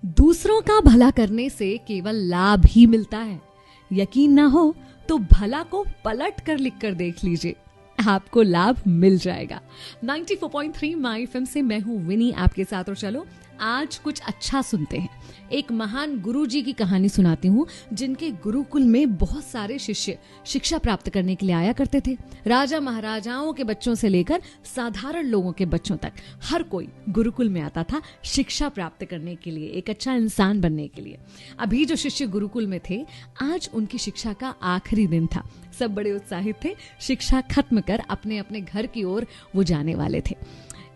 दूसरों का भला करने से केवल लाभ ही मिलता है। यकीन ना हो तो भला को पलट कर लिख कर देख लीजिए, आपको लाभ मिल जाएगा। 94.3 माई एफएम से मैं हूं विनी आपके साथ, और चलो आज कुछ अच्छा सुनते हैं। एक महान गुरु जी की कहानी सुनाती हूँ, जिनके गुरुकुल में बहुत सारे शिष्य शिक्षा प्राप्त करने के लिए आया करते थे। राजा महाराजाओं के बच्चों से लेकर साधारण लोगों के बच्चों तक हर कोई गुरुकुल में आता था शिक्षा प्राप्त करने के लिए, एक अच्छा इंसान बनने के लिए। अभी जो शिष्य गुरुकुल में थे, आज उनकी शिक्षा का आखिरी दिन था। सब बड़े उत्साहित थे, शिक्षा खत्म कर अपने अपने घर की ओर वो जाने वाले थे।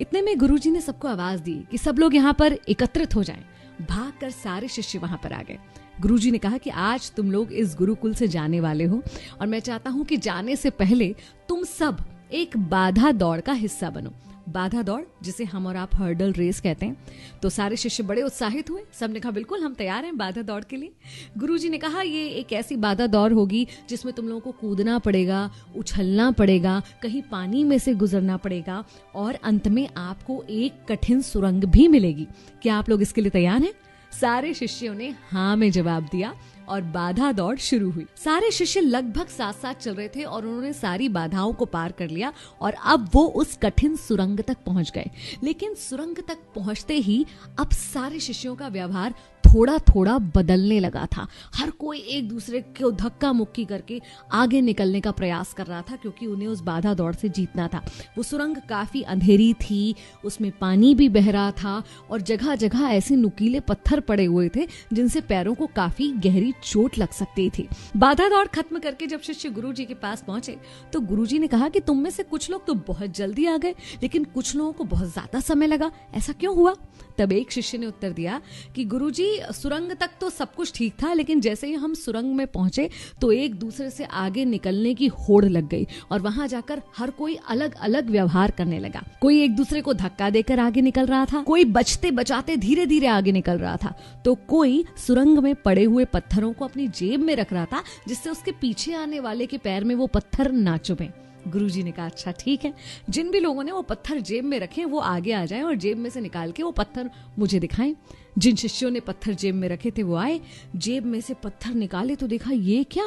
इतने में गुरुजी ने सबको आवाज दी कि सब लोग यहाँ पर एकत्रित हो जाएं। भागकर सारे शिष्य वहां पर आ गए। गुरुजी ने कहा कि आज तुम लोग इस गुरुकुल से जाने वाले हो, और मैं चाहता हूं कि जाने से पहले तुम सब एक बाधा दौड़ का हिस्सा बनो। बाधा दौड़, जिसे हम और आप हर्डल रेस कहते हैं। तो सारे शिष्य बड़े उत्साहित हुए, सबने कहा बिल्कुल हम तैयार हैं बाधा दौड़ के लिए। गुरुजी ने कहा ये एक ऐसी बाधा दौड़ होगी जिसमें तुम लोगों को कूदना पड़ेगा, उछलना पड़ेगा, कहीं पानी में से गुजरना पड़ेगा, और अंत में आपको एक कठिन सुरंग भी मिलेगी। क्या आप लोग इसके लिए तैयार हैं? सारे शिष्यों ने हाँ में जवाब दिया और बाधा दौड़ शुरू हुई। सारे शिष्य लगभग साथ साथ चल रहे थे और उन्होंने सारी बाधाओं को पार कर लिया, और अब वो उस कठिन सुरंग तक पहुंच गए। लेकिन सुरंग तक पहुंचते ही अब सारे शिष्यों का व्यवहार थोड़ा थोड़ा बदलने लगा था। हर कोई एक दूसरे को धक्का मुक्की करके आगे निकलने का प्रयास कर रहा था, क्योंकि उन्हें उस बाधा दौड़ से जीतना था। वो सुरंग काफी अंधेरी थी, उसमें पानी भी बह रहा था, और जगह जगह ऐसे नुकीले पत्थर पड़े हुए थे जिनसे पैरों को काफी गहरी चोट लग सकती थी। बाधा दौड़ खत्म करके जब शिष्य गुरुजी के पास पहुंचे तो गुरुजी ने कहा कि तुम में से कुछ लोग तो बहुत जल्दी आ गए, लेकिन कुछ लोगों को बहुत ज्यादा समय लगा, ऐसा क्यों हुआ? तब एक शिष्य ने उत्तर दिया कि गुरुजी, सुरंग तक तो सब कुछ ठीक था, लेकिन जैसे ही हम सुरंग में पहुंचे तो एक दूसरे से आगे निकलने की होड़ लग गई, और वहां जाकर हर कोई अलग अलग व्यवहार करने लगा। कोई एक दूसरे को धक्का देकर आगे निकल रहा था, कोई बचते बचाते धीरे धीरे आगे निकल रहा था, तो कोई सुरंग में पड़े हुए पत्थरों को अपनी जेब में रख रहा था, जिससे उसके पीछे आने वाले के पैर में वो पत्थर ना चुभे। गुरुजी ने कहा अच्छा ठीक है, जिन भी लोगों ने वो पत्थर जेब में रखे वो आगे आ जाएं और जेब में से निकाल के वो पत्थर मुझे दिखाएं। जिन शिष्यों ने पत्थर जेब में रखे थे वो आए, जेब में से पत्थर निकाले तो देखा ये क्या,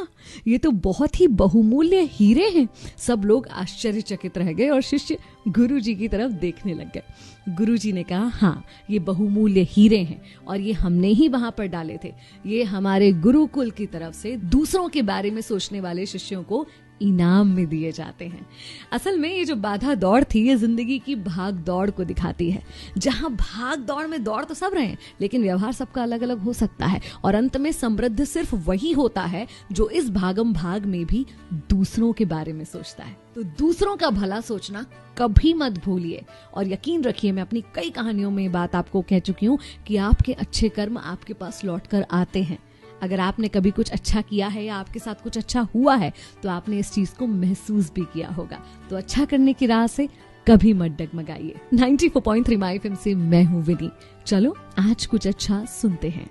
ये तो बहुत ही बहुमूल्य हीरे हैं। सब लोग आश्चर्यचकित रह गए और शिष्य गुरुजी की तरफ देखने लग गए। गुरुजी ने कहा हाँ, ये बहुमूल्य हीरे हैं, और ये हमने ही वहां पर डाले थे। ये हमारे गुरुकुल की तरफ से दूसरों के बारे में सोचने वाले शिष्यों को इनाम में दिए जाते हैं। असल में ये जो बाधा दौड़ थी, ये जिंदगी की भाग दौड़ को दिखाती है, जहां भाग दौड़ में दौड़ तो सब रहे हैं, लेकिन व्यवहार सबका अलग अलग हो सकता है, और अंत में समृद्ध सिर्फ वही होता है जो इस भागम भाग में भी दूसरों के बारे में सोचता है। तो दूसरों का भला सोचना कभी मत भूलिए, और यकीन रखिए मैं अपनी कई कहानियों में ये बात आपको कह चुकी हूँ कि आपके अच्छे कर्म आपके पास लौट कर आते हैं। अगर आपने कभी कुछ अच्छा किया है या आपके साथ कुछ अच्छा हुआ है तो आपने इस चीज को महसूस भी किया होगा। तो अच्छा करने की राह से कभी मत डगमगाइए। 94.3 माई एफएम से मैं हूँ विनी। चलो आज कुछ अच्छा सुनते हैं।